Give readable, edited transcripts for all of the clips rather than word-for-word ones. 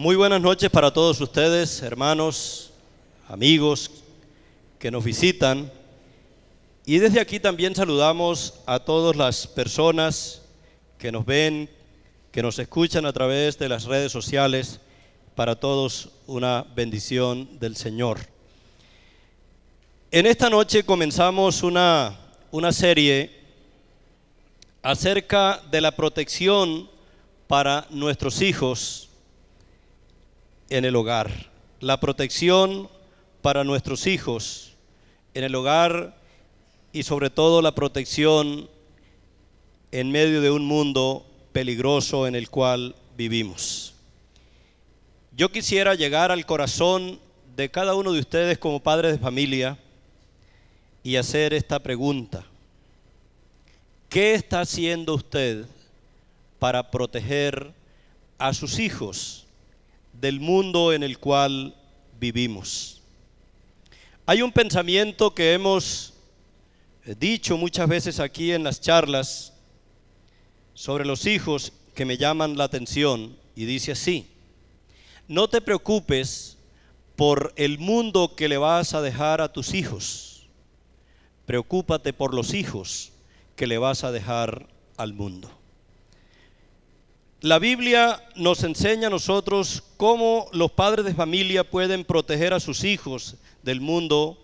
Muy buenas noches para todos ustedes, hermanos, amigos que nos visitan. Y desde aquí también saludamos a todas las personas que nos ven, que nos escuchan a través de las redes sociales. Para todos una bendición del Señor. En esta noche comenzamos una serie acerca de la protección para nuestros hijos en el hogar. La protección para nuestros hijos en el hogar y sobre todo la protección en medio de un mundo peligroso en el cual vivimos. Yo quisiera llegar al corazón de cada uno de ustedes como padres de familia y hacer esta pregunta: ¿qué está haciendo usted para proteger a sus hijos del mundo en el cual vivimos? Hay un pensamiento que hemos dicho muchas veces aquí en las charlas sobre los hijos que me llaman la atención y dice así: no te preocupes por el mundo que le vas a dejar a tus hijos, preocúpate por los hijos que le vas a dejar al mundo. La Biblia nos enseña a nosotros cómo los padres de familia pueden proteger a sus hijos del mundo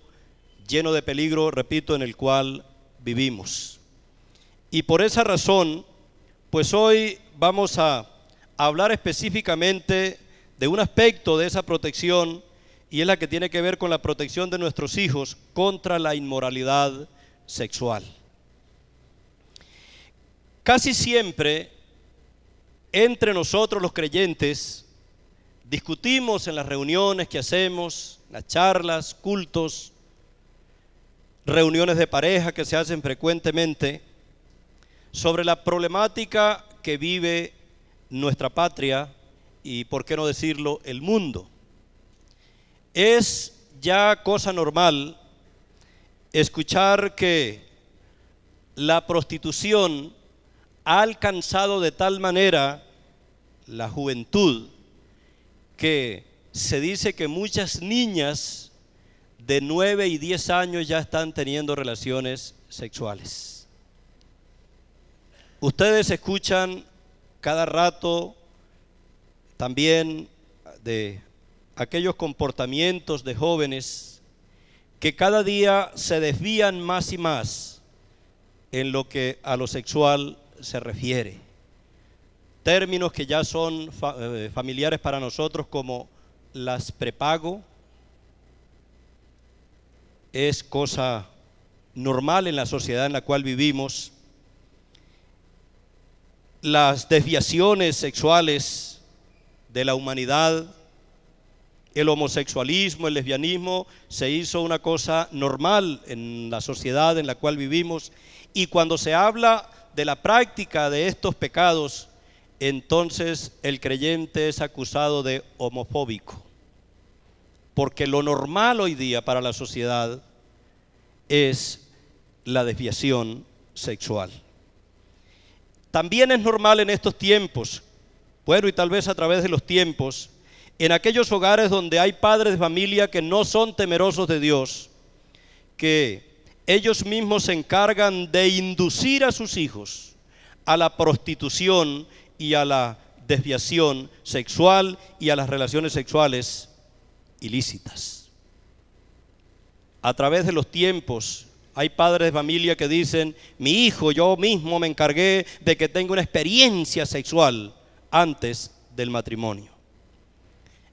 lleno de peligro, repito, en el cual vivimos. Y por esa razón, pues hoy vamos a hablar específicamente de un aspecto de esa protección, y es la que tiene que ver con la protección de nuestros hijos contra la inmoralidad sexual. Casi siempre entre nosotros los creyentes discutimos en las reuniones que hacemos, las charlas, cultos, reuniones de pareja que se hacen frecuentemente, sobre la problemática que vive nuestra patria y, por qué no decirlo, el mundo. Es ya cosa normal escuchar que la prostitución ha alcanzado de tal manera la juventud que se dice que muchas niñas de 9 y 10 años ya están teniendo relaciones sexuales. Ustedes escuchan cada rato también de aquellos comportamientos de jóvenes que cada día se desvían más y más en lo que a lo sexual se refiere. Términos que ya son familiares para nosotros, como las prepago, es cosa normal en la sociedad en la cual vivimos. Las desviaciones sexuales de la humanidad, el homosexualismo, el lesbianismo, se hizo una cosa normal en la sociedad en la cual vivimos, y cuando se habla de la práctica de estos pecados, entonces el creyente es acusado de homofóbico, porque lo normal hoy día para la sociedad es la desviación sexual. También es normal en estos tiempos, bueno, y tal vez a través de los tiempos, en aquellos hogares donde hay padres de familia que no son temerosos de Dios, que ellos mismos se encargan de inducir a sus hijos a la prostitución y a la desviación sexual y a las relaciones sexuales ilícitas. A través de los tiempos hay padres de familia que dicen: mi hijo, yo mismo me encargué de que tenga una experiencia sexual antes del matrimonio.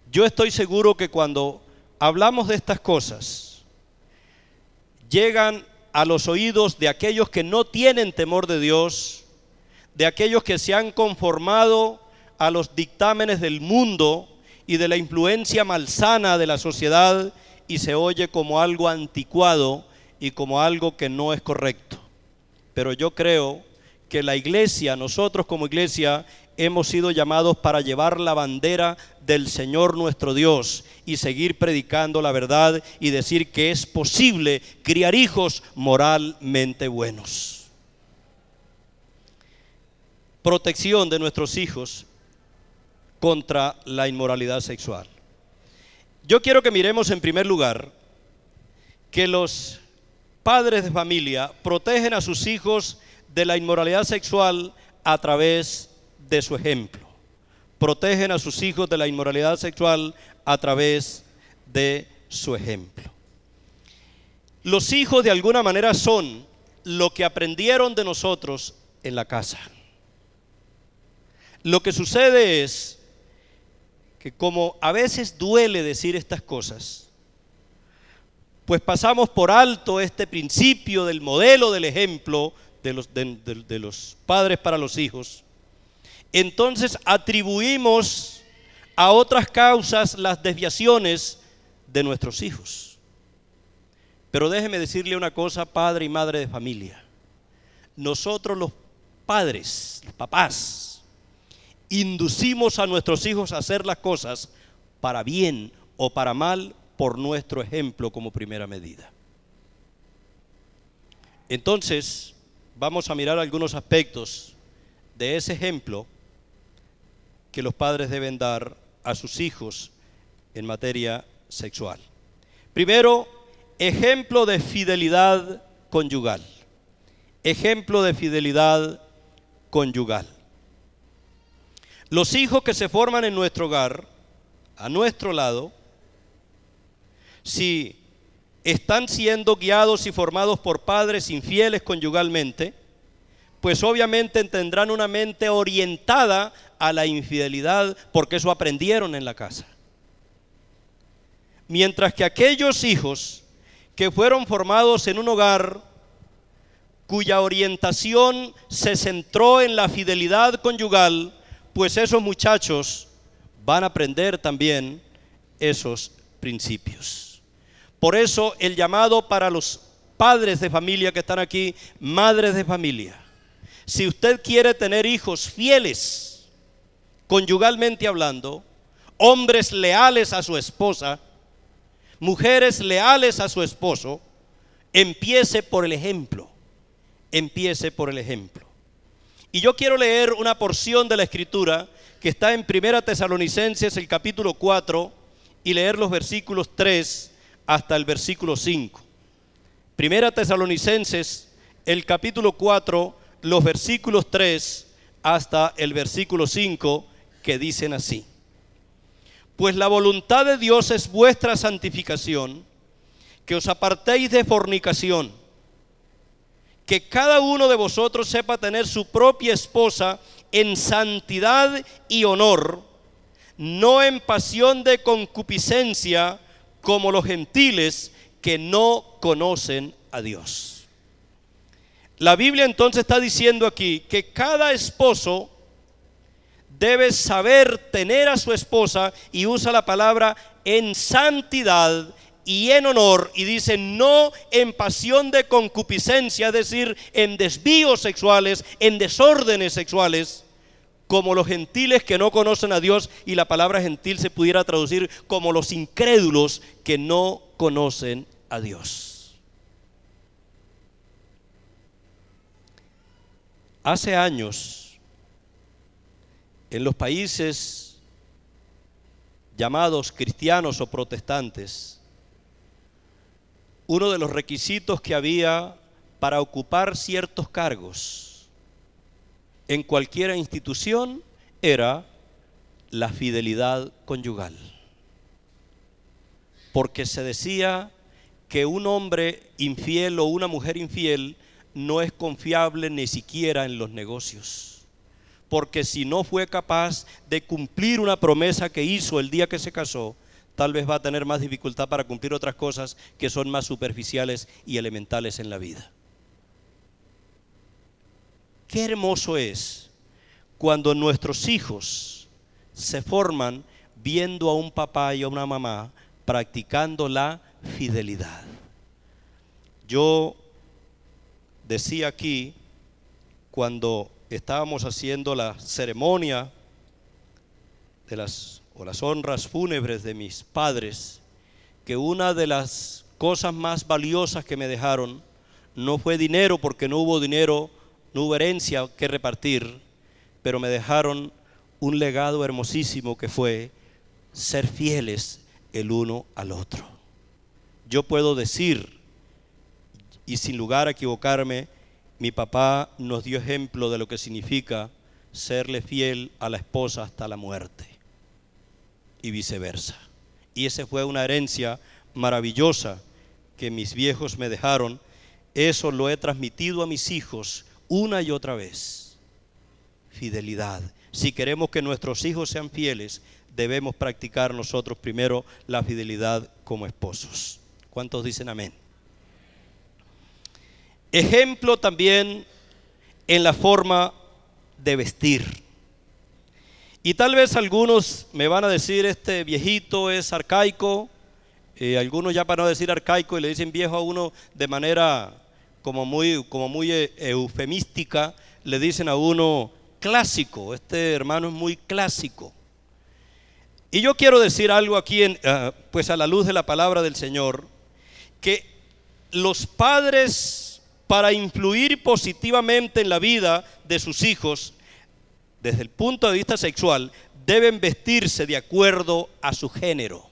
Yo estoy seguro que cuando hablamos de estas cosas, llegan a los oídos de aquellos que no tienen temor de Dios, de aquellos que se han conformado a los dictámenes del mundo y de la influencia malsana de la sociedad, y se oye como algo anticuado y como algo que no es correcto. Pero yo creo que la iglesia, nosotros como iglesia, hemos sido llamados para llevar la bandera del Señor nuestro Dios y seguir predicando la verdad y decir que es posible criar hijos moralmente buenos. Protección de nuestros hijos contra la inmoralidad sexual. Yo quiero que miremos en primer lugar que los padres de familia protegen a sus hijos de la inmoralidad sexual a través de su ejemplo. Protegen a sus hijos de la inmoralidad sexual a través de su ejemplo. Los hijos de alguna manera son lo que aprendieron de nosotros en la casa. Lo que sucede es que como a veces duele decir estas cosas, pues pasamos por alto este principio del modelo del ejemplo de los padres para los hijos. Entonces atribuimos a otras causas las desviaciones de nuestros hijos. Pero déjeme decirle una cosa, padre y madre de familia. Nosotros los padres, los papás, inducimos a nuestros hijos a hacer las cosas para bien o para mal por nuestro ejemplo como primera medida. Entonces, vamos a mirar algunos aspectos de ese ejemplo que los padres deben dar a sus hijos en materia sexual. Primero, ejemplo de fidelidad conyugal. Ejemplo de fidelidad conyugal. Los hijos que se forman en nuestro hogar, a nuestro lado, si están siendo guiados y formados por padres infieles conyugalmente, pues obviamente tendrán una mente orientada a la infidelidad, porque eso aprendieron en la casa. Mientras que aquellos hijos que fueron formados en un hogar cuya orientación se centró en la fidelidad conyugal, pues esos muchachos van a aprender también esos principios. Por eso el llamado para los padres de familia que están aquí, madres de familia, si usted quiere tener hijos fieles, conyugalmente hablando, hombres leales a su esposa, mujeres leales a su esposo, empiece por el ejemplo, empiece por el ejemplo. Y yo quiero leer una porción de la Escritura que está en 1 Tesalonicenses, el capítulo 4, y leer los versículos 3 hasta el versículo 5. 1 Tesalonicenses, el capítulo 4, los versículos 3 hasta el versículo 5, que dicen así: Pues la voluntad de Dios es vuestra santificación, que os apartéis de fornicación, que cada uno de vosotros sepa tener su propia esposa en santidad y honor, no en pasión de concupiscencia como los gentiles que no conocen a Dios. La Biblia entonces está diciendo aquí que cada esposo debe saber tener a su esposa, y usa la palabra en santidad y en honor, y dice no en pasión de concupiscencia, es decir, en desvíos sexuales, en desórdenes sexuales, como los gentiles que no conocen a Dios, y la palabra gentil se pudiera traducir como los incrédulos que no conocen a Dios. Hace años, en los países llamados cristianos o protestantes, uno de los requisitos que había para ocupar ciertos cargos en cualquier institución era la fidelidad conyugal. Porque se decía que un hombre infiel o una mujer infiel no es confiable ni siquiera en los negocios. Porque si no fue capaz de cumplir una promesa que hizo el día que se casó, tal vez va a tener más dificultad para cumplir otras cosas que son más superficiales y elementales en la vida. Qué hermoso es cuando nuestros hijos se forman viendo a un papá y a una mamá practicando la fidelidad. Yo decía aquí, cuando estábamos haciendo la ceremonia de las honras fúnebres de mis padres, que una de las cosas más valiosas que me dejaron no fue dinero, porque no hubo dinero, no hubo herencia que repartir, pero me dejaron un legado hermosísimo que fue ser fieles el uno al otro. Yo puedo decir, y sin lugar a equivocarme, mi papá nos dio ejemplo de lo que significa serle fiel a la esposa hasta la muerte y viceversa. Y esa fue una herencia maravillosa que mis viejos me dejaron. Eso lo he transmitido a mis hijos una y otra vez. Fidelidad. Si queremos que nuestros hijos sean fieles, debemos practicar nosotros primero la fidelidad como esposos. ¿Cuántos dicen amén? Ejemplo también en la forma de vestir. Y tal vez algunos me van a decir, este viejito es arcaico. Algunos ya para no decir arcaico y le dicen viejo a uno de manera como muy eufemística, le dicen a uno clásico. Este hermano es muy clásico. Y yo quiero decir algo aquí, pues a la luz de la palabra del Señor, que los padres, para influir positivamente en la vida de sus hijos, desde el punto de vista sexual, deben vestirse de acuerdo a su género.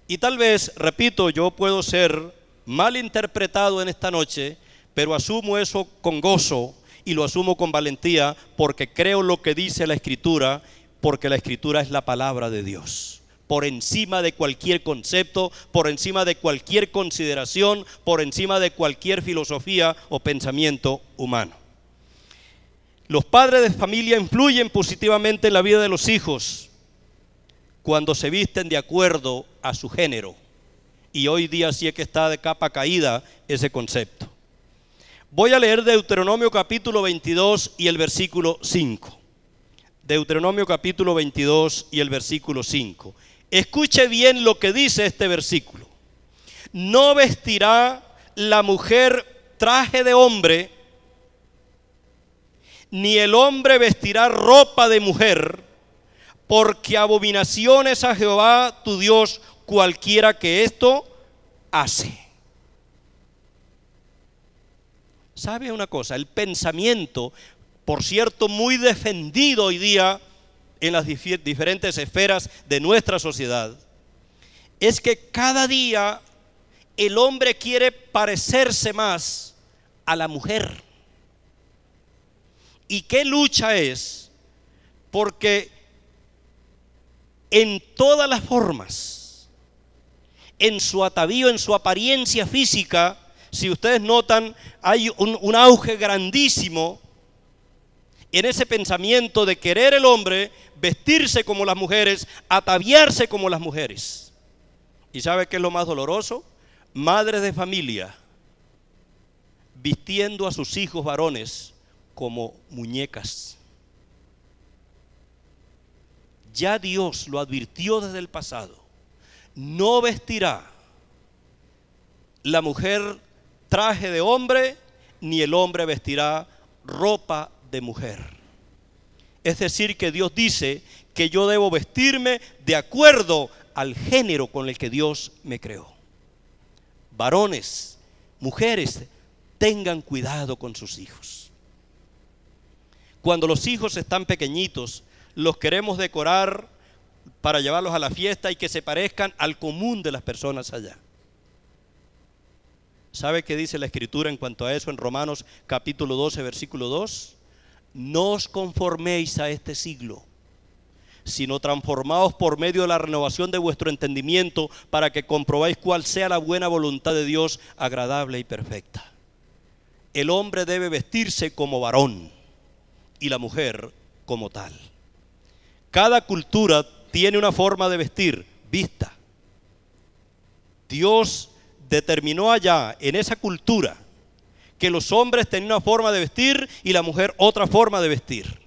Y tal vez, repito, yo puedo ser mal interpretado en esta noche, pero asumo eso con gozo y lo asumo con valentía, porque creo lo que dice la Escritura, porque la Escritura es la palabra de Dios. Por encima de cualquier concepto, por encima de cualquier consideración, por encima de cualquier filosofía o pensamiento humano. Los padres de familia influyen positivamente en la vida de los hijos cuando se visten de acuerdo a su género. Y hoy día sí es que está de capa caída ese concepto. Voy a leer Deuteronomio capítulo 22 y el versículo 5. Deuteronomio capítulo 22 y el versículo 5. Escuche bien lo que dice este versículo. No vestirá la mujer traje de hombre, ni el hombre vestirá ropa de mujer, porque abominación es a Jehová tu Dios cualquiera que esto hace. ¿Sabe una cosa? El pensamiento, por cierto, muy defendido hoy día en las diferentes esferas de nuestra sociedad, es que cada día el hombre quiere parecerse más a la mujer. ¿Y qué lucha es? Porque en todas las formas, en su atavío, en su apariencia física, si ustedes notan, hay un auge grandísimo en ese pensamiento de querer el hombre vestirse como las mujeres, ataviarse como las mujeres. ¿Y sabe qué es lo más doloroso? Madres de familia vistiendo a sus hijos varones como muñecas. Ya Dios lo advirtió desde el pasado. No vestirá la mujer traje de hombre, ni el hombre vestirá ropa de mujer. Es decir, que Dios dice que yo debo vestirme de acuerdo al género con el que Dios me creó. Varones, mujeres, tengan cuidado con sus hijos. Cuando los hijos están pequeñitos, los queremos decorar para llevarlos a la fiesta y que se parezcan al común de las personas allá. ¿Sabe qué dice la Escritura en cuanto a eso en Romanos capítulo 12, versículo 2? No os conforméis a este siglo, sino transformaos por medio de la renovación de vuestro entendimiento, para que comprobáis cuál sea la buena voluntad de Dios, agradable y perfecta. El hombre debe vestirse como varón y la mujer como tal. Cada cultura tiene una forma de vestir vista. Dios determinó allá en esa cultura que los hombres tenían una forma de vestir y la mujer otra forma de vestir.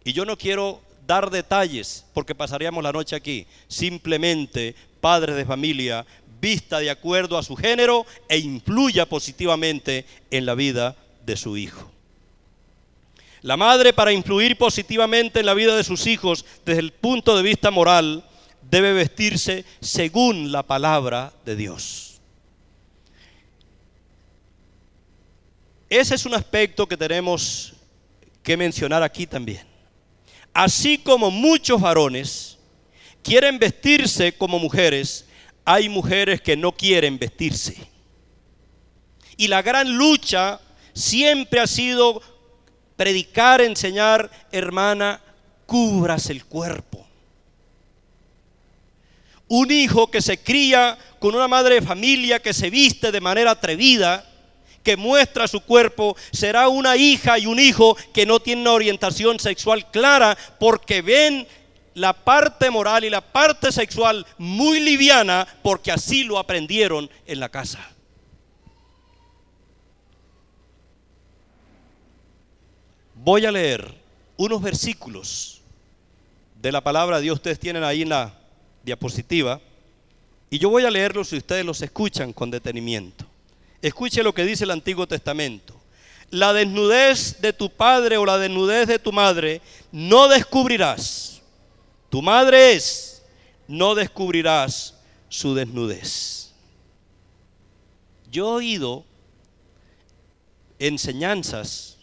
Y yo no quiero dar detalles porque pasaríamos la noche aquí. Simplemente, padres de familia, vista de acuerdo a su género e influya positivamente en la vida de su hijo. La madre, para influir positivamente en la vida de sus hijos desde el punto de vista moral, debe vestirse según la palabra de Dios. Ese es un aspecto que tenemos que mencionar aquí también. así como muchos varones quieren vestirse como mujeres, hay mujeres que no quieren vestirse. Y la gran lucha siempre ha sido predicar, enseñar, hermana, cubras el cuerpo. Un hijo que se cría con una madre de familia que se viste de manera atrevida, que muestra su cuerpo, será una hija y un hijo que no tienen una orientación sexual clara, porque ven la parte moral y la parte sexual muy liviana, porque así lo aprendieron en la casa. Voy a leer unos versículos de la palabra de Dios. Ustedes tienen ahí en la diapositiva, y yo voy a leerlos y ustedes los escuchan con detenimiento. Escuche lo que dice el Antiguo Testamento. La desnudez de tu padre o la desnudez de tu madre no descubrirás. Tu madre es, no descubrirás su desnudez. Yo he oído enseñanzas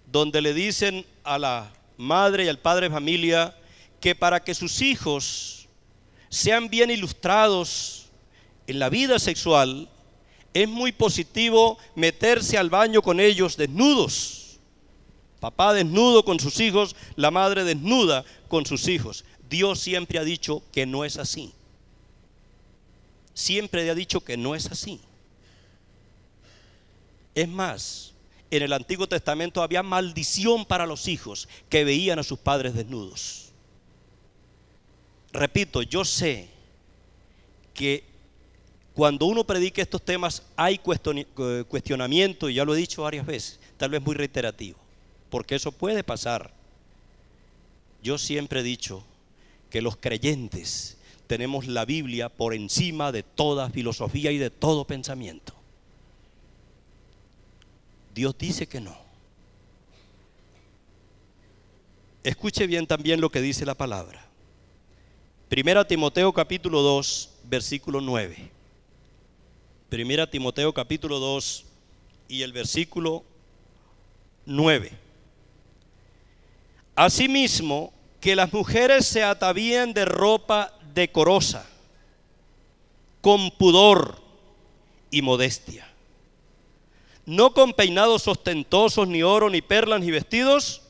donde le dicen a la madre y al padre de familia que para que sus hijos sean bien ilustrados en la vida sexual, es muy positivo meterse al baño con ellos desnudos. Papá desnudo con sus hijos, la madre desnuda con sus hijos. Dios siempre ha dicho que no es así. Siempre ha dicho que no es así. Es más, en el Antiguo Testamento había maldición para los hijos que veían a sus padres desnudos. Repito, yo sé que cuando uno predica estos temas hay cuestionamiento, y ya lo he dicho varias veces, tal vez muy reiterativo, porque eso puede pasar. Yo siempre he dicho que los creyentes tenemos la Biblia por encima de toda filosofía y de todo pensamiento. Dios dice que no. Escuche bien también lo que dice la palabra. Primera Timoteo capítulo 2, versículo 9. Primera Timoteo capítulo 2 y el versículo 9. Asimismo, que las mujeres se atavíen de ropa decorosa, con pudor y modestia, no con peinados ostentosos, ni oro, ni perlas, ni vestidos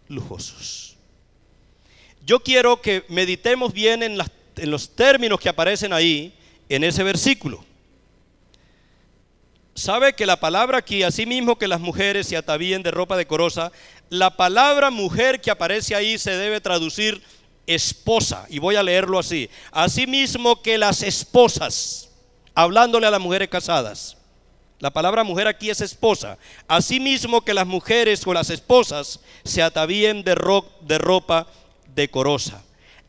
lujosos. Yo quiero que meditemos bien en los términos que aparecen ahí en ese versículo. Sabe que la palabra aquí, así mismo que las mujeres se atavíen de ropa decorosa, la palabra mujer que aparece ahí se debe traducir esposa, y voy a leerlo así. Así mismo que las esposas, hablándole a las mujeres casadas. La palabra mujer aquí es esposa. Así mismo que las mujeres o las esposas se atavíen de ropa decorosa.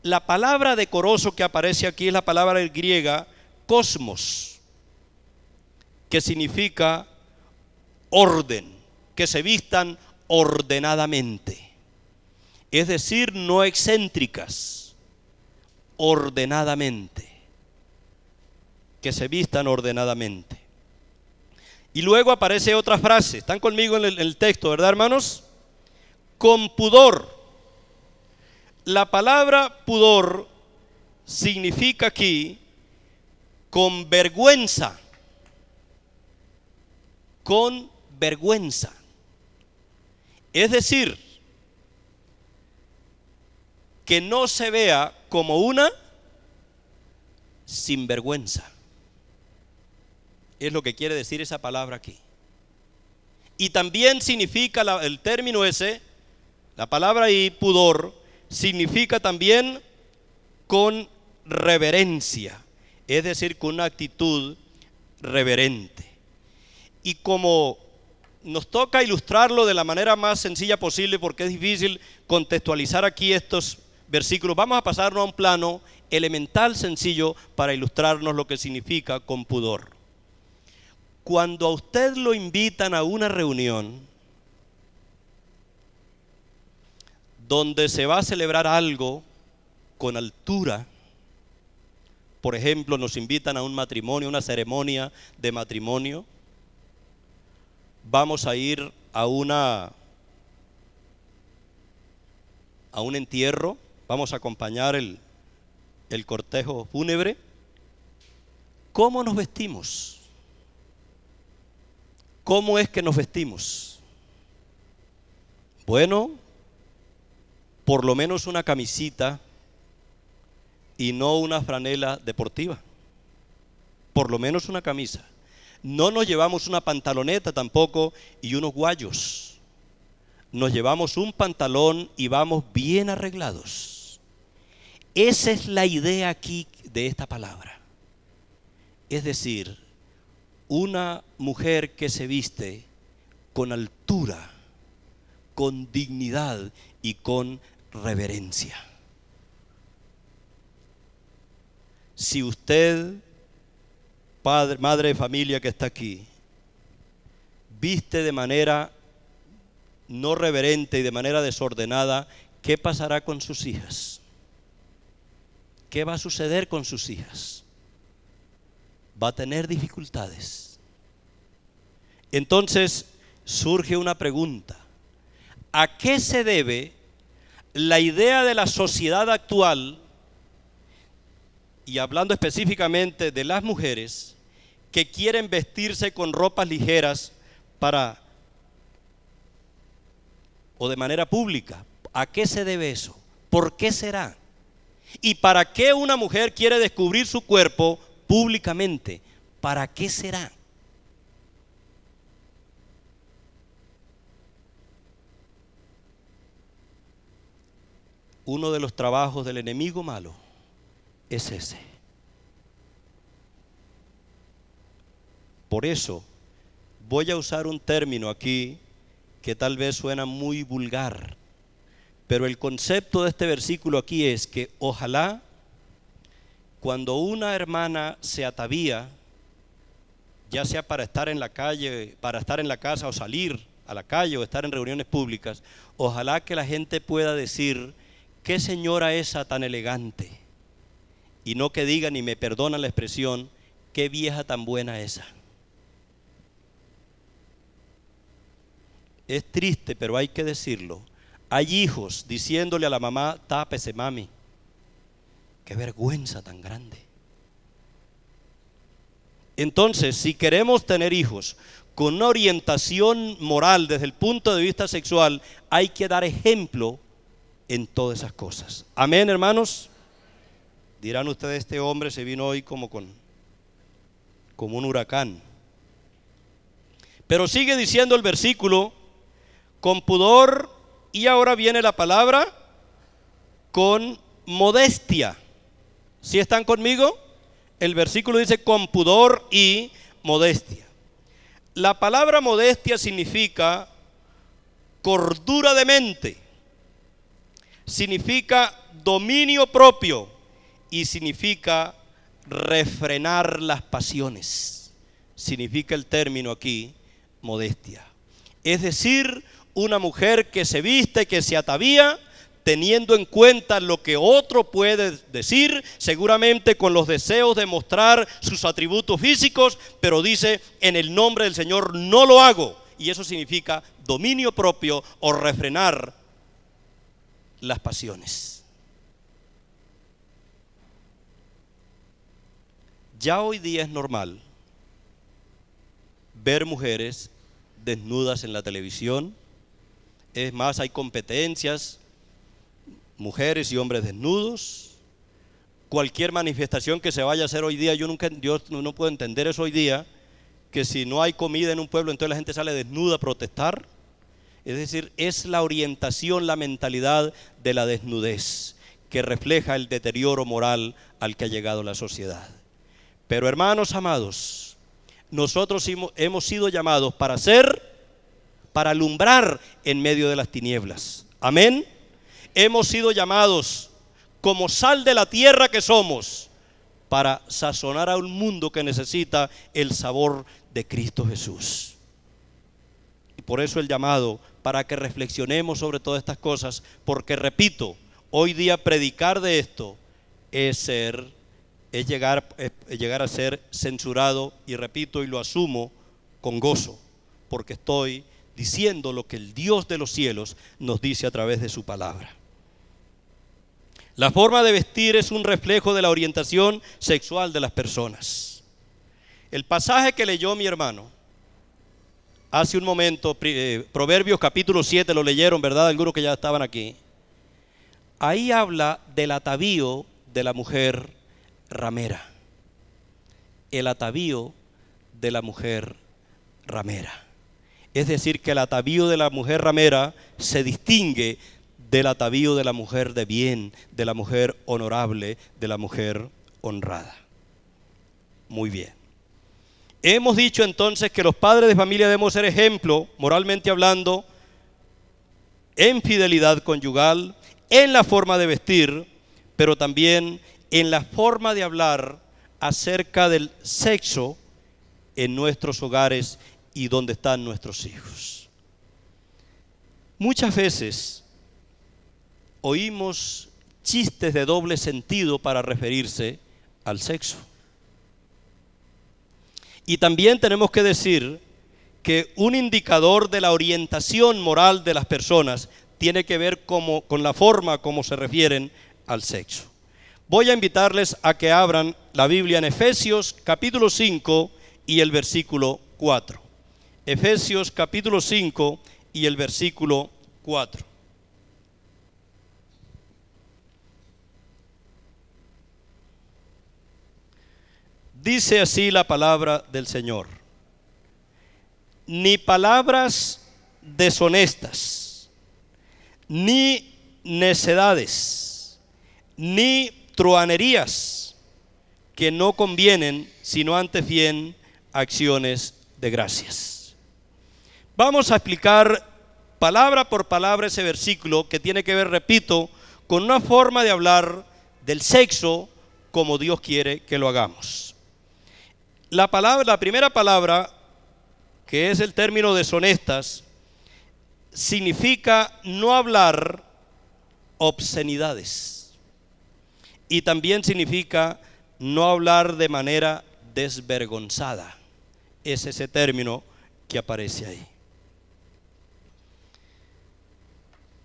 La palabra decoroso que aparece aquí es la palabra griega cosmos, que significa orden, que se vistan ordenadamente. Es decir, no excéntricas, ordenadamente, que se vistan ordenadamente. Y luego aparece otra frase, están conmigo en el texto, ¿verdad, hermanos? Con pudor. La palabra pudor significa aquí con vergüenza. Con vergüenza. Es decir, que no se vea como una sinvergüenza. Es lo que quiere decir esa palabra aquí. Y también significa el término ese, la palabra ahí, pudor, significa también con reverencia, es decir, con una actitud reverente. Y como nos toca ilustrarlo de la manera más sencilla posible, porque es difícil contextualizar aquí estos versículos, vamos a pasarnos a un plano elemental, sencillo, para ilustrarnos lo que significa con pudor. Cuando a usted lo invitan a una reunión donde se va a celebrar algo con altura, por ejemplo, nos invitan a un matrimonio, una ceremonia de matrimonio, vamos a ir a una a un entierro, vamos a acompañar el cortejo fúnebre, ¿cómo nos vestimos? ¿Cómo es que nos vestimos? Bueno, por lo menos una camisita y no una franela deportiva. Por lo menos una camisa. No nos llevamos una pantaloneta tampoco y unos guayos. Nos llevamos un pantalón y vamos bien arreglados. Esa es la idea aquí de esta palabra. Es decir, una mujer que se viste con altura, con dignidad y con reverencia. Si usted, padre, madre de familia que está aquí, viste de manera no reverente y de manera desordenada, ¿qué pasará con sus hijas? ¿Qué va a suceder con sus hijas? Va a tener dificultades. Entonces surge una pregunta: ¿a qué se debe la idea de la sociedad actual, y hablando específicamente de las mujeres, que quieren vestirse con ropas ligeras o de manera pública? ¿A qué se debe eso? ¿Por qué será? ¿Y para qué una mujer quiere descubrir su cuerpo públicamente? ¿Para qué será? Uno de los trabajos del enemigo malo es ese. Por eso voy a usar un término aquí que tal vez suena muy vulgar, pero el concepto de este versículo aquí es que ojalá cuando una hermana se atavía, ya sea para estar en la calle, para estar en la casa o salir a la calle o estar en reuniones públicas, ojalá que la gente pueda decir: ¿qué señora esa tan elegante? Y no que digan, y me perdonan la expresión, qué vieja tan buena esa. Es triste, pero hay que decirlo. Hay hijos diciéndole a la mamá: tápese, mami. Qué vergüenza tan grande. Entonces, si queremos tener hijos con una orientación moral desde el punto de vista sexual, hay que dar ejemplo en todas esas cosas. Amén, hermanos. Dirán ustedes: este hombre se vino hoy como un huracán. Pero sigue diciendo el versículo: con pudor, y ahora viene la palabra, con modestia. ¿Sí están conmigo? El versículo dice con pudor y modestia. La palabra modestia significa cordura de mente, significa dominio propio y significa refrenar las pasiones. Significa el término aquí, modestia. Es decir, una mujer que se viste, que se atavía, teniendo en cuenta lo que otro puede decir, seguramente con los deseos de mostrar sus atributos físicos, pero dice: en el nombre del Señor no lo hago. Y eso significa dominio propio o refrenar las pasiones. Ya hoy día es normal ver mujeres desnudas en la televisión. Es más, hay competencias, mujeres y hombres desnudos. Cualquier manifestación que se vaya a hacer hoy día, yo no puedo entender eso hoy día, que si no hay comida en un pueblo, entonces la gente sale desnuda a protestar. Es decir, es la orientación, la mentalidad de la desnudez que refleja el deterioro moral al que ha llegado la sociedad. Pero hermanos amados, nosotros hemos sido llamados para alumbrar en medio de las tinieblas. Amén. Hemos sido llamados como sal de la tierra que somos para sazonar a un mundo que necesita el sabor de Cristo Jesús. Y por eso el llamado para que reflexionemos sobre todas estas cosas, porque repito, hoy día predicar de esto es llegar a ser censurado, y repito y lo asumo con gozo, porque estoy diciendo lo que el Dios de los cielos nos dice a través de su palabra. La forma de vestir es un reflejo de la orientación sexual de las personas. El pasaje que leyó mi hermano hace un momento, Proverbios capítulo 7, lo leyeron, ¿verdad? Algunos que ya estaban aquí. Ahí habla del atavío de la mujer ramera. El atavío de la mujer ramera. Es decir, que el atavío de la mujer ramera se distingue del atavío de la mujer de bien, de la mujer honorable, de la mujer honrada. Muy bien. Hemos dicho entonces que los padres de familia debemos ser ejemplo, moralmente hablando, en fidelidad conyugal, en la forma de vestir, pero también en la forma de hablar acerca del sexo en nuestros hogares y donde están nuestros hijos. Muchas veces oímos chistes de doble sentido para referirse al sexo. Y también tenemos que decir que un indicador de la orientación moral de las personas tiene que ver con la forma como se refieren al sexo. Voy a invitarles a que abran la Biblia en Efesios capítulo 5 y el versículo 4. Efesios capítulo 5 y el versículo 4. Dice así la palabra del Señor: ni palabras deshonestas, ni necedades, ni truhanerías que no convienen, sino antes bien acciones de gracias. Vamos a explicar palabra por palabra ese versículo que tiene que ver, repito, con una forma de hablar del sexo como Dios quiere que lo hagamos. La primera palabra, que es el término deshonestas, significa no hablar obscenidades. Y también significa no hablar de manera desvergonzada. Es ese término que aparece ahí.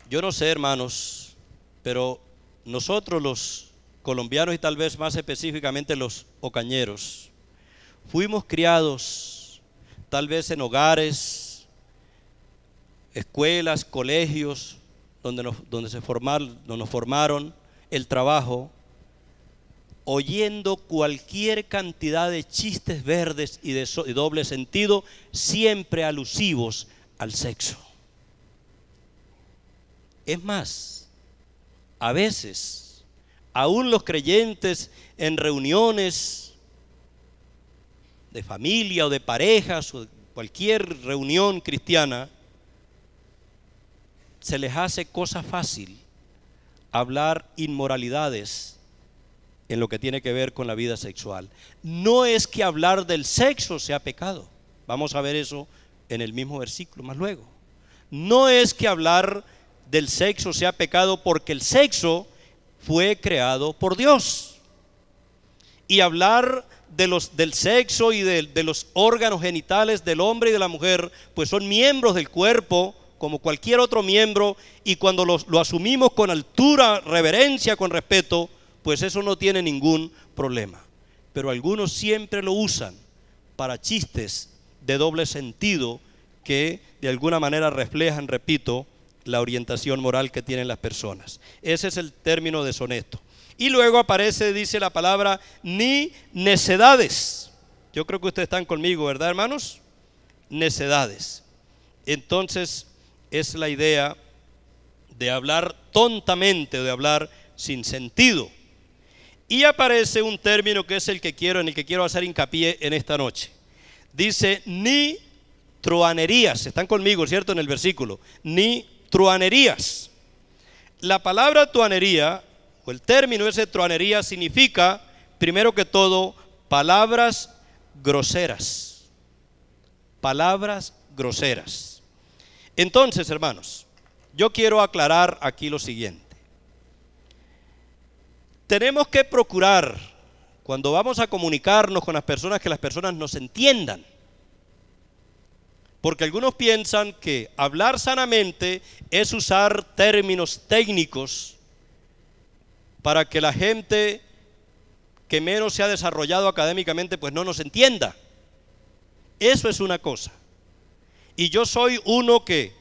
Yo no sé, hermanos, pero nosotros los colombianos y tal vez más específicamente los ocañeros, fuimos criados tal vez en hogares, escuelas, colegios, donde nos formaron, el trabajo, oyendo cualquier cantidad de chistes verdes y de doble sentido, siempre alusivos al sexo. Es más, a veces, aún los creyentes en reuniones de familia o de parejas o de cualquier reunión cristiana, se les hace cosa fácil hablar inmoralidades en lo que tiene que ver con la vida sexual. No es que hablar del sexo sea pecado, vamos a ver eso en el mismo versículo más luego. No es que hablar del sexo sea pecado, porque el sexo fue creado por Dios. Y hablar del sexo y de los órganos genitales del hombre y de la mujer, pues son miembros del cuerpo como cualquier otro miembro, y cuando lo asumimos con altura, reverencia, con respeto, pues eso no tiene ningún problema. Pero algunos siempre lo usan para chistes de doble sentido que de alguna manera reflejan, repito, la orientación moral que tienen las personas. Ese es el término deshonesto. Y luego aparece, dice la palabra, ni necedades. Yo creo que ustedes están conmigo, ¿verdad, hermanos? Necedades. Entonces es la idea de hablar tontamente, de hablar sin sentido. Y aparece un término que es en el que quiero hacer hincapié en esta noche. Dice, ni truhanerías. Están conmigo, ¿cierto? En el versículo. Ni truhanerías. La palabra truhanería, o el término ese truhanería, significa, primero que todo, palabras groseras. Palabras groseras. Entonces, hermanos, yo quiero aclarar aquí lo siguiente. Tenemos que procurar, cuando vamos a comunicarnos con las personas, que las personas nos entiendan. Porque algunos piensan que hablar sanamente es usar términos técnicos para que la gente que menos se ha desarrollado académicamente pues no nos entienda. Eso es una cosa. Y yo soy uno que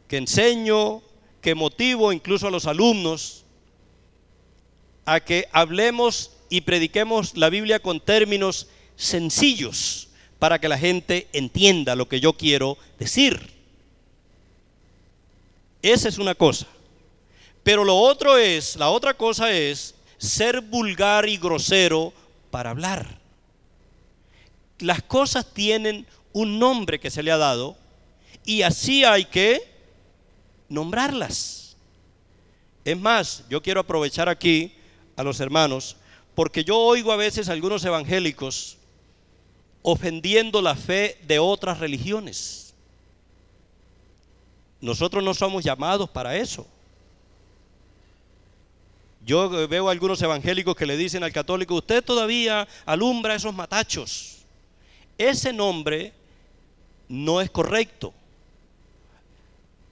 enseño, que motivo incluso a los alumnos a que hablemos y prediquemos la Biblia con términos sencillos para que la gente entienda lo que yo quiero decir. Esa es una cosa. Pero la otra cosa es ser vulgar y grosero para hablar. Las cosas tienen un nombre que se le ha dado y así hay que nombrarlas. Es más, yo quiero aprovechar aquí a los hermanos, porque yo oigo a veces a algunos evangélicos ofendiendo la fe de otras religiones. Nosotros no somos llamados para eso. Yo veo a algunos evangélicos que le dicen al católico: usted todavía alumbra esos matachos. Ese nombre no es correcto.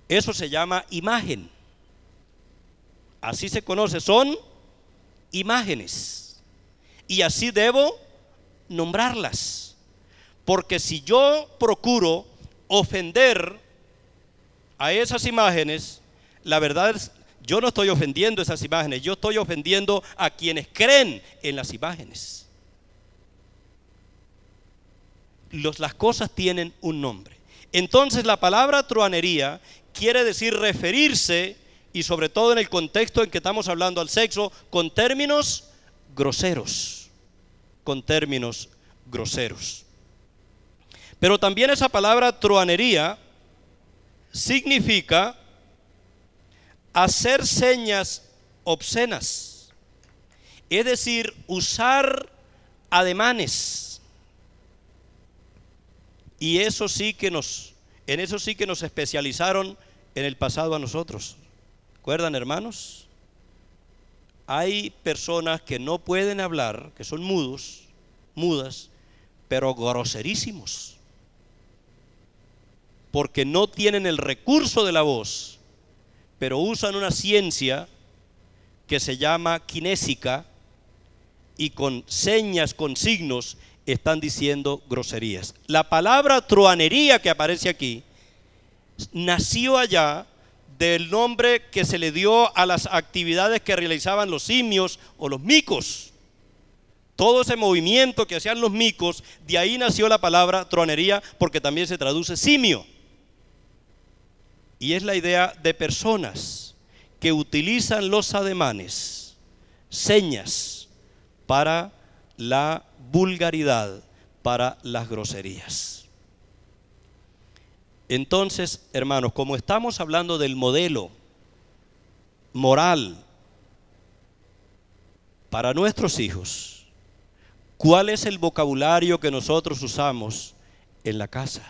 Eso se llama imagen. Así se conoce, son imágenes. Y así debo nombrarlas. Porque si yo procuro ofender a esas imágenes, la verdad es, yo no estoy ofendiendo esas imágenes, yo estoy ofendiendo a quienes creen en las imágenes. Las cosas tienen un nombre. Entonces la palabra truanería quiere decir referirse, y sobre todo en el contexto en que estamos hablando, al sexo, con términos groseros. Con términos groseros. Pero también esa palabra truanería significa hacer señas obscenas, es decir, usar ademanes. Y en eso sí que nos especializaron en el pasado a nosotros. ¿Recuerdan, hermanos? Hay personas que no pueden hablar, que son mudas, pero groserísimos, porque no tienen el recurso de la voz, pero usan una ciencia que se llama kinésica y con señas, con signos, están diciendo groserías. La palabra truanería que aparece aquí nació allá del nombre que se le dio a las actividades que realizaban los simios o los micos. Todo ese movimiento que hacían los micos, de ahí nació la palabra truanería, porque también se traduce simio. Y es la idea de personas que utilizan los ademanes, señas, para la vulgaridad, para las groserías. Entonces, hermanos, como estamos hablando del modelo moral para nuestros hijos, ¿cuál es el vocabulario que nosotros usamos en la casa?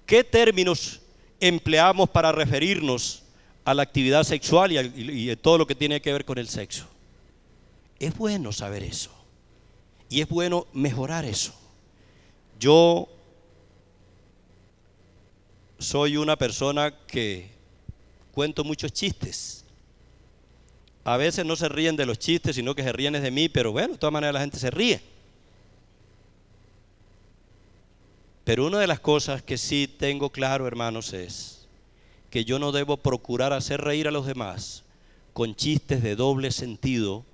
¿Qué términos empleamos para referirnos a la actividad sexual y todo lo que tiene que ver con el sexo? Es bueno saber eso y es bueno mejorar eso. Yo soy una persona que cuento muchos chistes. A veces no se ríen de los chistes, sino que se ríen de mí, pero bueno, de todas maneras la gente se ríe. Pero una de las cosas que sí tengo claro, hermanos, es que yo no debo procurar hacer reír a los demás con chistes de doble sentido,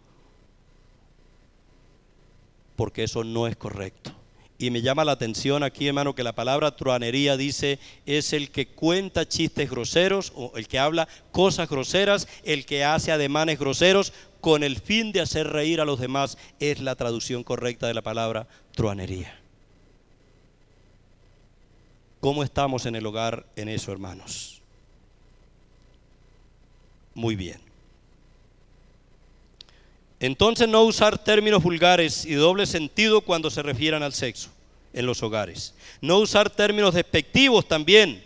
porque eso no es correcto. Y me llama la atención aquí, hermano, que la palabra truanería dice, es el que cuenta chistes groseros, o el que habla cosas groseras, el que hace ademanes groseros, con el fin de hacer reír a los demás. Es la traducción correcta de la palabra truanería. ¿Cómo estamos en el hogar en eso, hermanos? Muy bien. Entonces, no usar términos vulgares y doble sentido cuando se refieran al sexo en los hogares. No usar términos despectivos también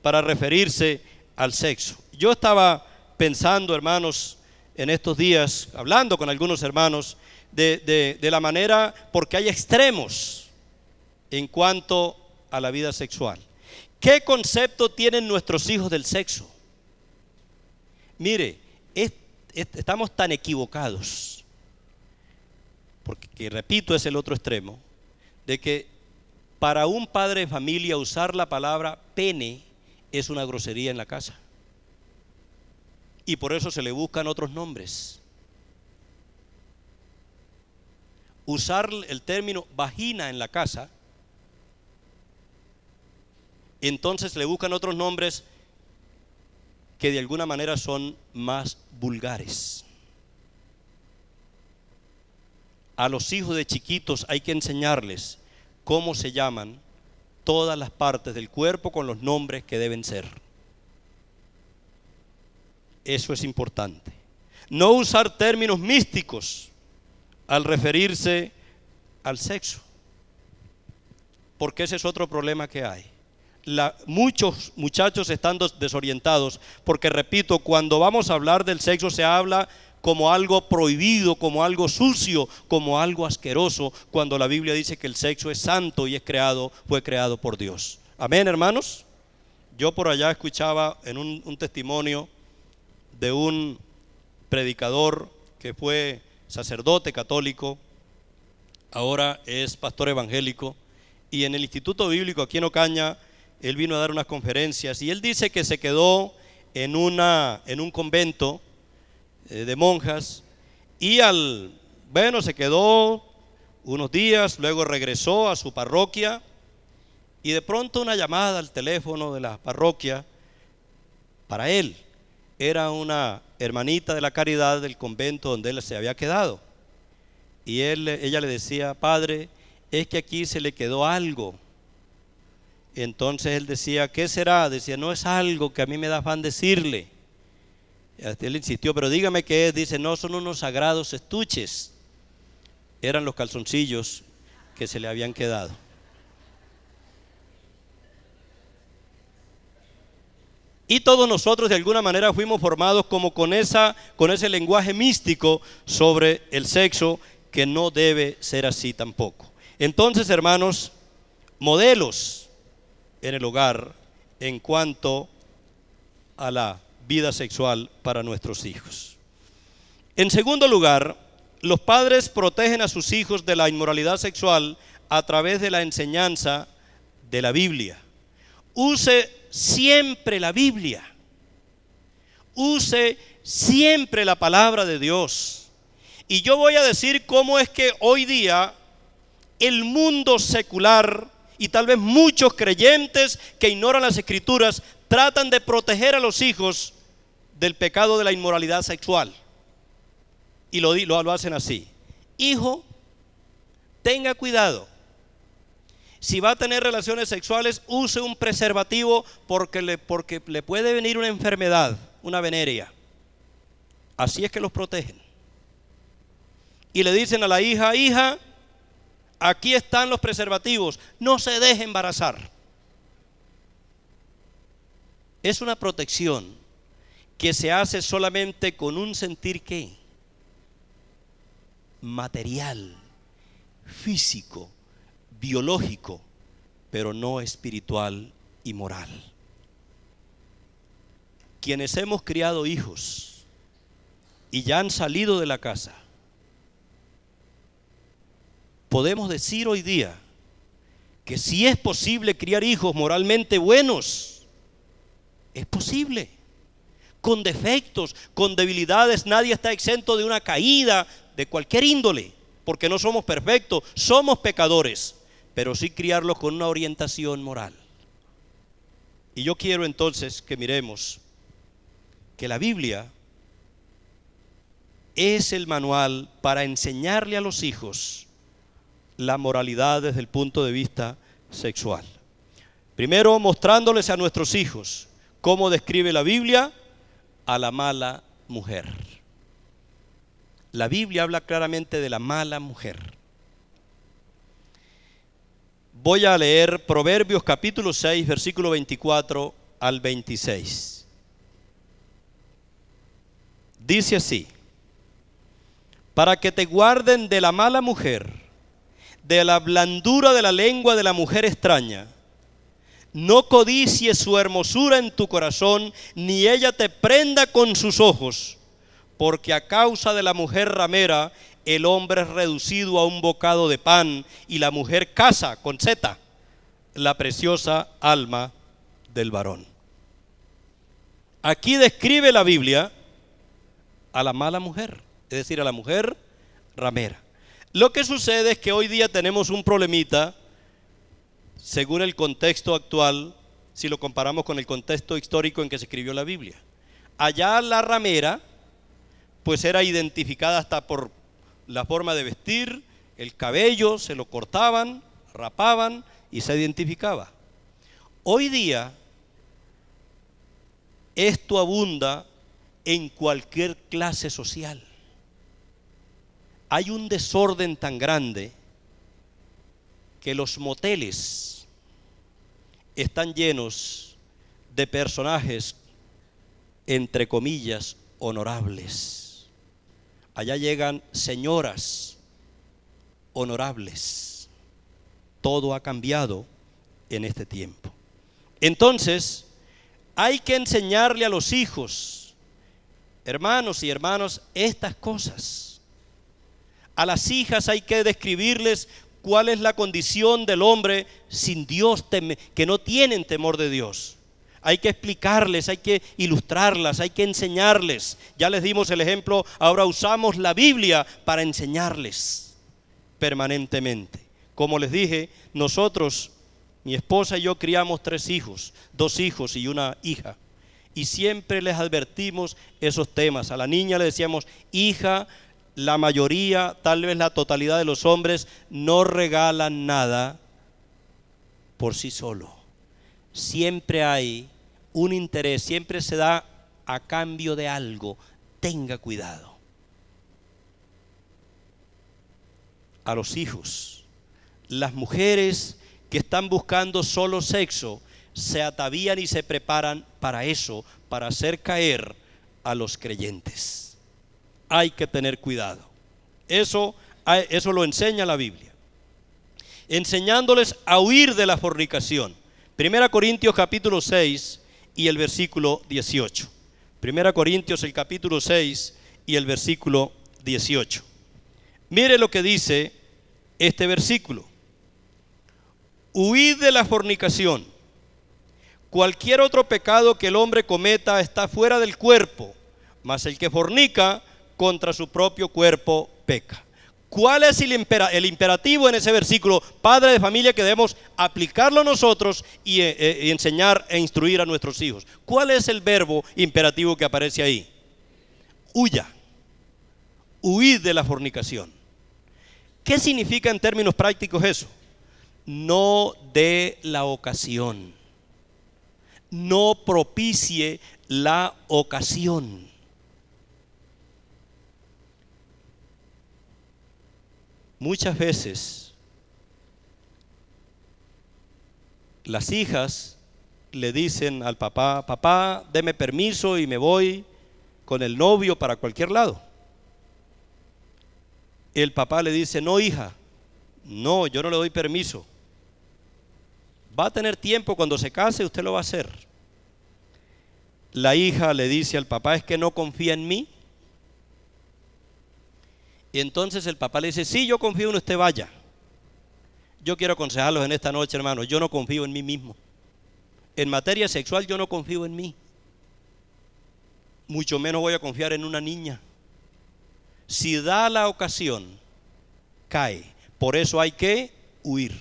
para referirse al sexo. Yo estaba pensando, hermanos, en estos días, hablando con algunos hermanos, de la manera, porque hay extremos en cuanto a la vida sexual. ¿Qué concepto tienen nuestros hijos del sexo? Mire, estamos tan equivocados, porque que, repito, es el otro extremo, de que para un padre de familia usar la palabra pene es una grosería en la casa. Y por eso se le buscan otros nombres. Usar el término vagina en la casa, entonces le buscan otros nombres que de alguna manera son más vulgares. A los hijos de chiquitos hay que enseñarles cómo se llaman todas las partes del cuerpo con los nombres que deben ser. Eso es importante. No usar términos místicos al referirse al sexo, porque ese es otro problema que hay. Muchos muchachos están desorientados, porque repito, cuando vamos a hablar del sexo se habla como algo prohibido, como algo sucio, como algo asqueroso, cuando la Biblia dice que el sexo es santo y fue creado por Dios. Amén, hermanos. Yo por allá escuchaba en un testimonio de un predicador que fue sacerdote católico, ahora es pastor evangélico, y en el Instituto Bíblico aquí en Ocaña él vino a dar unas conferencias y él dice que se quedó en un convento de monjas y se quedó unos días, luego regresó a su parroquia y de pronto una llamada al teléfono de la parroquia para él. Era una hermanita de la caridad del convento donde él se había quedado. Y ella le decía: padre, es que aquí se le quedó algo. Entonces él decía: ¿qué será? Decía: no es algo que a mí me da afán decirle. Él insistió: pero dígame qué es. Dice: no, son unos sagrados estuches. Eran los calzoncillos que se le habían quedado. Y todos nosotros de alguna manera fuimos formados como con ese lenguaje místico sobre el sexo, que no debe ser así tampoco. Entonces, hermanos, modelos en el hogar en cuanto a la vida sexual para nuestros hijos. En segundo lugar, los padres protegen a sus hijos de la inmoralidad sexual a través de la enseñanza de la Biblia. Use siempre la Biblia. Use siempre la palabra de Dios. Y yo voy a decir cómo es que hoy día el mundo secular y tal vez muchos creyentes que ignoran las Escrituras tratan de proteger a los hijos del pecado de la inmoralidad sexual. Y lo hacen así: hijo, tenga cuidado. Si va a tener relaciones sexuales, use un preservativo porque le puede venir una enfermedad, una venérea. Así es que los protegen. Y le dicen a la hija: hija, aquí están los preservativos, no se deje embarazar. Es una protección que se hace solamente con un sentir ¿qué? Material, físico, biológico, pero no espiritual y moral. Quienes hemos criado hijos y ya han salido de la casa, podemos decir hoy día que sí es posible criar hijos moralmente buenos. Es posible. Con defectos, con debilidades. Nadie está exento de una caída de cualquier índole, porque no somos perfectos, somos pecadores, pero sí criarlos con una orientación moral. Y yo quiero entonces que miremos que la Biblia es el manual para enseñarle a los hijos la moralidad desde el punto de vista sexual. Primero, mostrándoles a nuestros hijos cómo describe la Biblia a la mala mujer. La Biblia habla claramente de la mala mujer. Voy a leer Proverbios capítulo 6, versículo 24 al 26. Dice así: para que te guarden de la mala mujer, de la blandura de la lengua de la mujer extraña, No codicies su hermosura en tu corazón, ni ella te prenda con sus ojos, porque a causa de la mujer ramera, el hombre es reducido a un bocado de pan, y la mujer caza, con Z, la preciosa alma del varón. Aquí describe la Biblia a la mala mujer, es decir, a la mujer ramera. Lo que sucede es que hoy día tenemos un problemita, según el contexto actual, si lo comparamos con el contexto histórico en que se escribió la Biblia. Allá la ramera, pues era identificada hasta por la forma de vestir, el cabello, se lo cortaban, rapaban y se identificaba. Hoy día, esto abunda en cualquier clase social. Hay un desorden tan grande que los moteles están llenos de personajes, entre comillas, honorables. Allá llegan señoras honorables. Todo ha cambiado en este tiempo. Entonces, hay que enseñarle a los hijos, hermanos y hermanas, estas cosas. A las hijas hay que describirles cuál es la condición del hombre sin Dios, que no tienen temor de Dios. Hay que explicarles, hay que ilustrarlas, hay que enseñarles. Ya les dimos el ejemplo, ahora usamos la Biblia para enseñarles permanentemente. Como les dije, nosotros, mi esposa y yo criamos 3 hijos, 2 hijos y una hija. Y siempre les advertimos esos temas. A la niña le decíamos, hija, la mayoría, tal vez la totalidad de los hombres, no regalan nada por sí solo. Siempre hay un interés, siempre se da a cambio de algo. Tenga cuidado. A los hijos, las mujeres que están buscando solo sexo, se atavían y se preparan para eso, para hacer caer a los creyentes. Hay que tener cuidado. Eso lo enseña la Biblia. Enseñándoles a huir de la fornicación. 1 Corintios capítulo 6 y el versículo 18. 1 Corintios el capítulo 6 y el versículo 18. Mire lo que dice este versículo. Huid de la fornicación. Cualquier otro pecado que el hombre cometa está fuera del cuerpo, mas el que fornica contra su propio cuerpo peca. ¿Cuál es el imperativo en ese versículo, padre de familia, que debemos aplicarlo nosotros y enseñar e instruir a nuestros hijos? ¿Cuál es el verbo imperativo que aparece ahí? Huya. Huid de la fornicación. ¿Qué significa en términos prácticos eso? No dé la ocasión. No propicie la ocasión. Muchas veces las hijas le dicen al papá, papá, deme permiso y me voy con el novio para cualquier lado. El papá le dice, no, hija, no, yo no le doy permiso. Va a tener tiempo, cuando se case usted lo va a hacer. La hija le dice al papá, ¿es que no confía en mí? Y entonces el papá le dice, sí, yo confío en usted, vaya. Yo quiero aconsejarlos en esta noche, hermanos, yo no confío en mí mismo. En materia sexual yo no confío en mí. Mucho menos voy a confiar en una niña. Si da la ocasión, cae. Por eso hay que huir.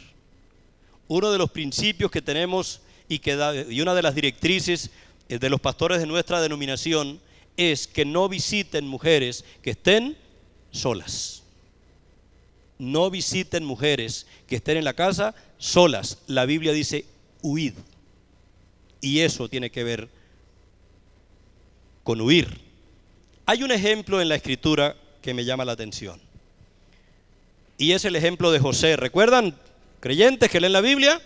Uno de los principios que tenemos y una de las directrices de los pastores de nuestra denominación es que no visiten mujeres que estén solas. No visiten mujeres que estén en la casa solas. La Biblia dice huid. Y eso tiene que ver con huir. Hay un ejemplo en la Escritura que me llama la atención. Y es el ejemplo de José. ¿Recuerdan, creyentes que leen la Biblia?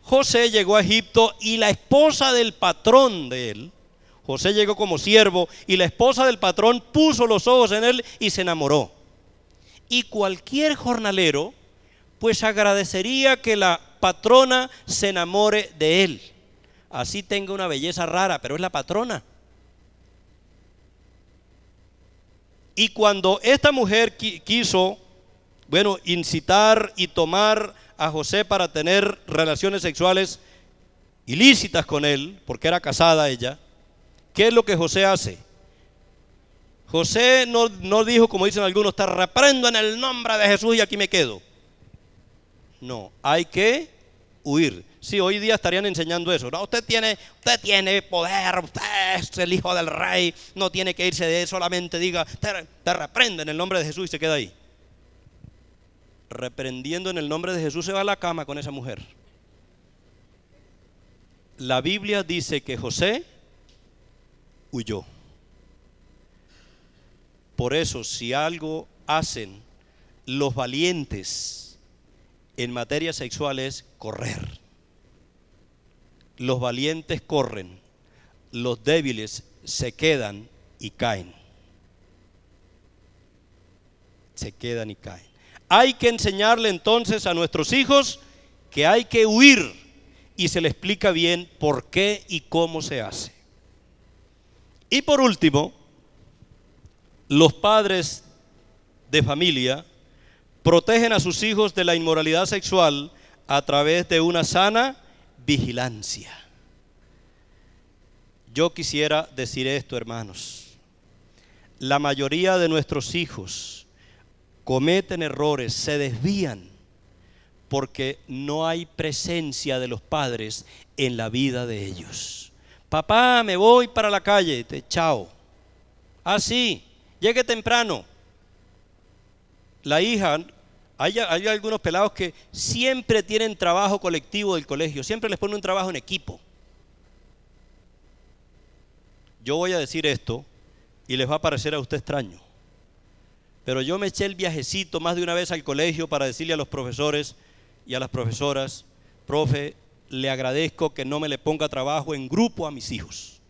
José llegó a Egipto y la esposa del patrón de él, José llegó como siervo y la esposa del patrón puso los ojos en él y se enamoró. Y cualquier jornalero pues agradecería que la patrona se enamore de él. Así tenga una belleza rara, pero es la patrona. Y cuando esta mujer quiso, incitar y tomar a José para tener relaciones sexuales ilícitas con él, porque era casada ella, ¿qué es lo que José hace? José no dijo, como dicen algunos, te reprendo en el nombre de Jesús y aquí me quedo. No, hay que huir. Sí, hoy día estarían enseñando eso. No, usted tiene poder, usted es el hijo del rey, no tiene que irse de él, solamente diga, te reprendo en el nombre de Jesús y se queda ahí. Reprendiendo en el nombre de Jesús se va a la cama con esa mujer. La Biblia dice que José huyó. Por eso, si algo hacen los valientes en materia sexual es correr. Los valientes corren, los débiles se quedan y caen. Se quedan y caen. Hay que enseñarle entonces a nuestros hijos que hay que huir y se le explica bien por qué y cómo se hace. Y por último, los padres de familia protegen a sus hijos de la inmoralidad sexual a través de una sana vigilancia. Yo quisiera decir esto, hermanos. La mayoría de nuestros hijos cometen errores, se desvían porque no hay presencia de los padres en la vida de ellos. Papá, me voy para la calle. Chao. Ah, sí, llegue temprano. La hija, hay algunos pelados que siempre tienen trabajo colectivo del colegio, siempre les ponen un trabajo en equipo. Yo voy a decir esto y les va a parecer a usted extraño, pero yo me eché el viajecito más de una vez al colegio para decirle a los profesores y a las profesoras, profe, le agradezco que no me le ponga trabajo en grupo a mis hijos.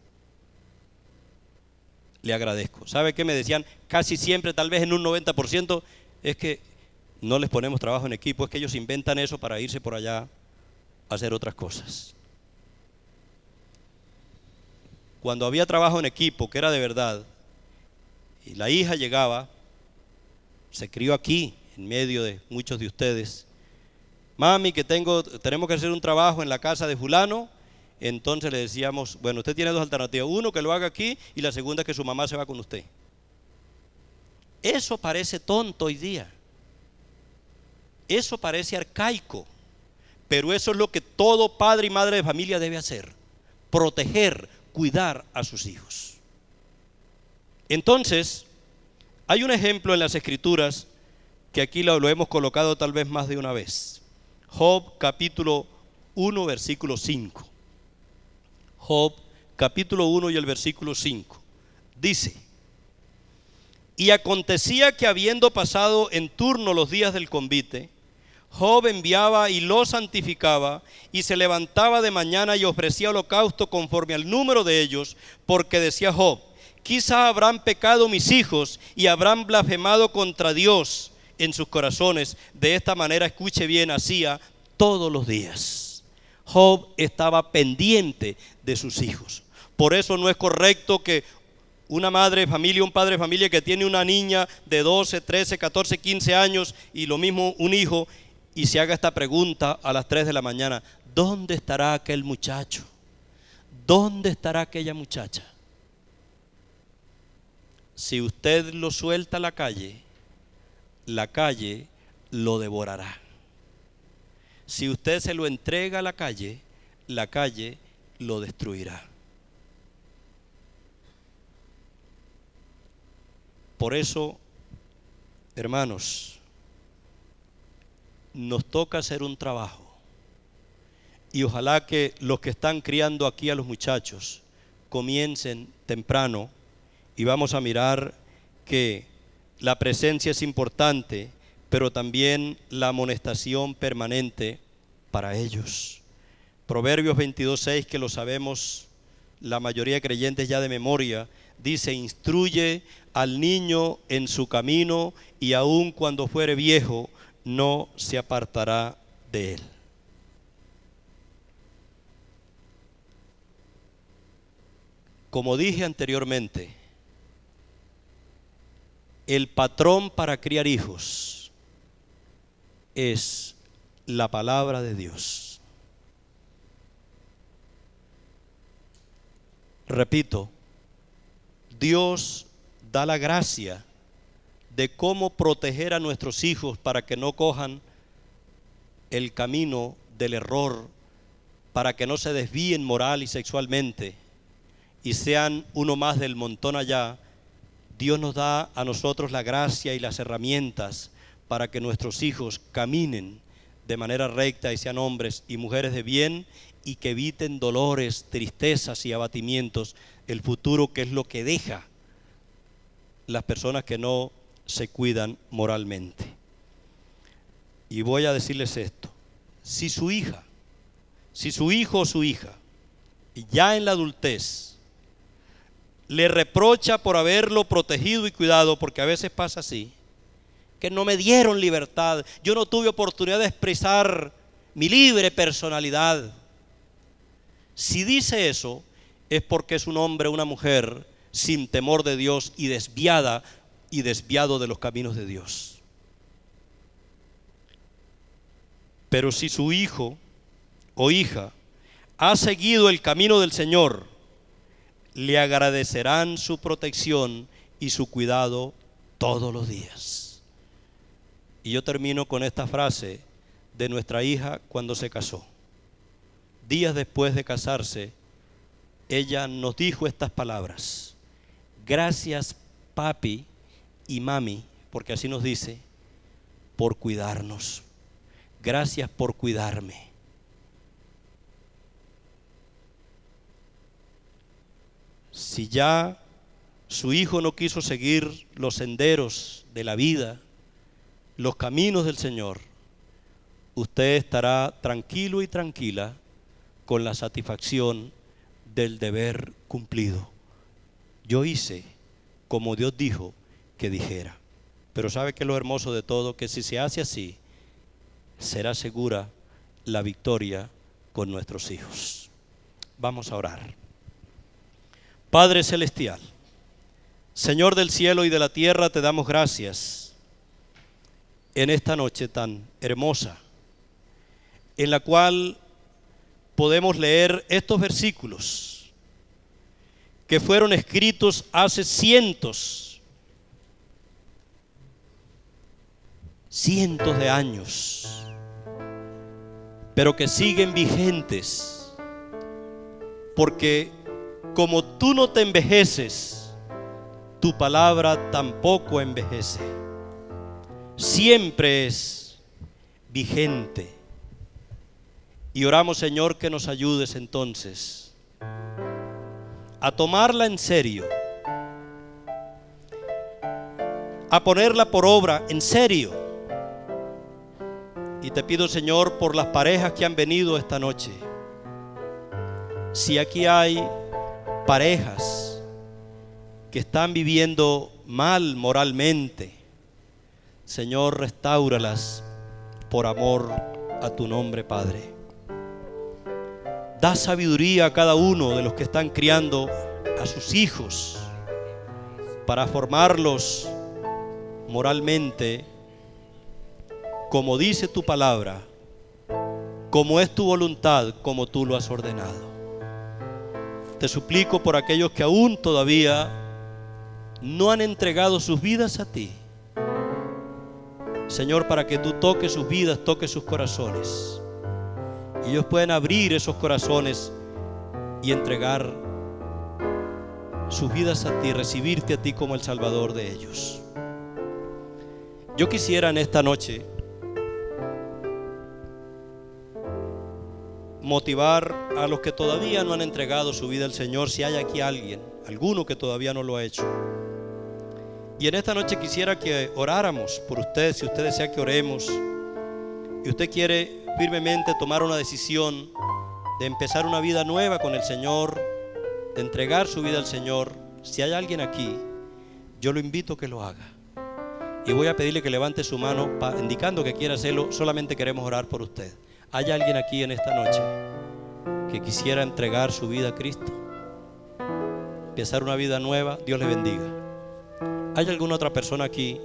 Le agradezco. ¿Sabe qué me decían? Casi siempre, tal vez en un 90%, es que no les ponemos trabajo en equipo, es que ellos inventan eso para irse por allá a hacer otras cosas. Cuando había trabajo en equipo, que era de verdad, y la hija llegaba, se crió aquí, en medio de muchos de ustedes. Mami, que tenemos que hacer un trabajo en la casa de fulano. Entonces le decíamos, bueno, usted tiene dos alternativas. Uno, que lo haga aquí, y la segunda, que su mamá se va con usted. Eso parece tonto hoy día. Eso parece arcaico. Pero eso es lo que todo padre y madre de familia debe hacer. Proteger, cuidar a sus hijos. Entonces, hay un ejemplo en las Escrituras que aquí lo hemos colocado tal vez más de una vez. Job capítulo 1 versículo 5. Job capítulo 1 y el versículo 5. Dice: y acontecía que habiendo pasado en turno los días del convite, Job enviaba y lo santificaba, y se levantaba de mañana y ofrecía holocausto conforme al número de ellos, porque decía Job: quizá habrán pecado mis hijos y habrán blasfemado contra Dios en sus corazones. De esta manera, escuche bien, hacía todos los días. Job estaba pendiente de sus hijos. Por eso no es correcto que una madre de familia, un padre de familia que tiene una niña de 12, 13, 14, 15 años y lo mismo un hijo, y se haga esta pregunta a las 3 de la mañana: ¿dónde estará aquel muchacho? ¿Dónde estará aquella muchacha? Si usted lo suelta a la calle lo devorará. Si usted se lo entrega a la calle lo destruirá. Por eso, hermanos, nos toca hacer un trabajo, y ojalá que los que están criando aquí a los muchachos comiencen temprano, y vamos a mirar que la presencia es importante, pero también la amonestación permanente para ellos. Proverbios 22:6, que lo sabemos la mayoría de creyentes ya de memoria, dice: instruye al niño en su camino, y aun cuando fuere viejo no se apartará de él. Como dije anteriormente, el patrón para criar hijos es la palabra de Dios. Repito, Dios da la gracia de cómo proteger a nuestros hijos para que no cojan el camino del error, para que no se desvíen moral y sexualmente y sean uno más del montón allá. Dios nos da a nosotros la gracia y las herramientas para que nuestros hijos caminen de manera recta y sean hombres y mujeres de bien y que eviten dolores, tristezas y abatimientos, el futuro, que es lo que deja las personas que no se cuidan moralmente. Y voy a decirles esto: si su hija, si su hijo o su hija, ya en la adultez, le reprocha por haberlo protegido y cuidado, porque a veces pasa así, que no me dieron libertad, yo no tuve oportunidad de expresar mi libre personalidad. Si dice eso, es porque es un hombre o una mujer sin temor de Dios y desviada y desviado de los caminos de Dios. Pero si su hijo o hija ha seguido el camino del Señor, le agradecerán su protección y su cuidado todos los días. Y yo termino con esta frase de nuestra hija cuando se casó. Días después de casarse, ella nos dijo estas palabras: gracias papi y mami, porque así nos dice, por cuidarnos. Gracias por cuidarme. Si ya su hijo no quiso seguir los senderos de la vida, los caminos del Señor, usted estará tranquilo y tranquila con la satisfacción del deber cumplido. Yo hice como Dios dijo que dijera. Pero ¿sabe qué es lo hermoso de todo? Que si se hace así, será segura la victoria con nuestros hijos. Vamos a orar. Padre Celestial, Señor del cielo y de la tierra, te damos gracias en esta noche tan hermosa, en la cual podemos leer estos versículos que fueron escritos hace cientos de años, pero que siguen vigentes, porque como tú no te envejeces, tu palabra tampoco envejece. Siempre es vigente. Y oramos, Señor, que nos ayudes entonces a tomarla en serio, a ponerla por obra en serio. Y te pido, Señor, por las parejas que han venido esta noche. Si aquí hay parejas que están viviendo mal moralmente, Señor, restáuralas por amor a tu nombre, Padre. Da sabiduría a cada uno de los que están criando a sus hijos para formarlos moralmente, como dice tu palabra, como es tu voluntad, como tú lo has ordenado. Te suplico por aquellos que aún todavía no han entregado sus vidas a ti, Señor, para que tú toques sus vidas, toques sus corazones, y ellos pueden abrir esos corazones y entregar sus vidas a ti, recibirte a ti como el Salvador de ellos. Yo quisiera en esta noche motivar a los que todavía no han entregado su vida al Señor, si hay aquí alguien, alguno que todavía no lo ha hecho. Y en esta noche quisiera que oráramos por usted, si usted desea que oremos y usted quiere firmemente tomar una decisión de empezar una vida nueva con el Señor, de entregar su vida al Señor. Si hay alguien aquí, yo lo invito a que lo haga. Y voy a pedirle que levante su mano indicando que quiere hacerlo. Solamente queremos orar por usted. ¿Hay alguien aquí en esta noche que quisiera entregar su vida a Cristo? empezar una vida nueva, Dios le bendiga. ¿Hay alguna otra persona aquí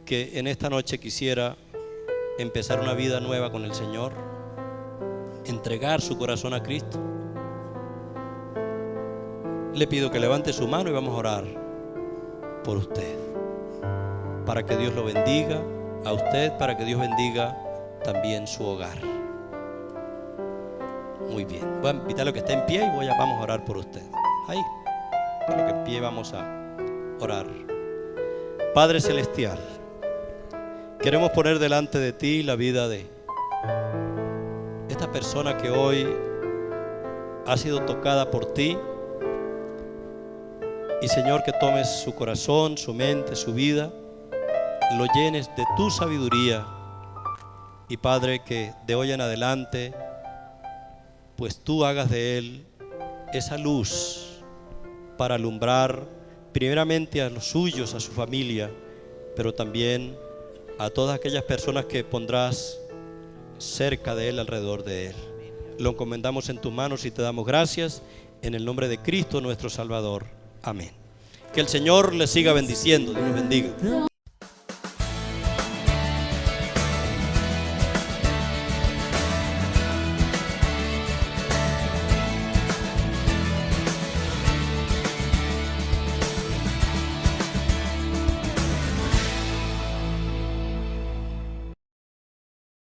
que en esta noche quisiera empezar una vida nueva con el Señor? Entregar su corazón a Cristo. Le pido que levante su mano y vamos a orar por usted, para que Dios lo bendiga a usted, para que Dios bendiga también su hogar. Muy bien, voy a invitar a los que esté en pie y vamos a orar por usted. Ahí, a los que en pie vamos a orar. Padre Celestial, queremos poner delante de ti la vida de esta persona que hoy ha sido tocada por ti. Y Señor, que tomes su corazón, su mente, su vida, lo llenes de tu sabiduría. Y Padre, que de hoy en adelante, pues tú hagas de él esa luz para alumbrar primeramente a los suyos, a su familia, pero también a todas aquellas personas que pondrás cerca de él, alrededor de él. Lo encomendamos en tus manos y te damos gracias en el nombre de Cristo nuestro Salvador. Amén. Que el Señor les siga bendiciendo. Dios los bendiga.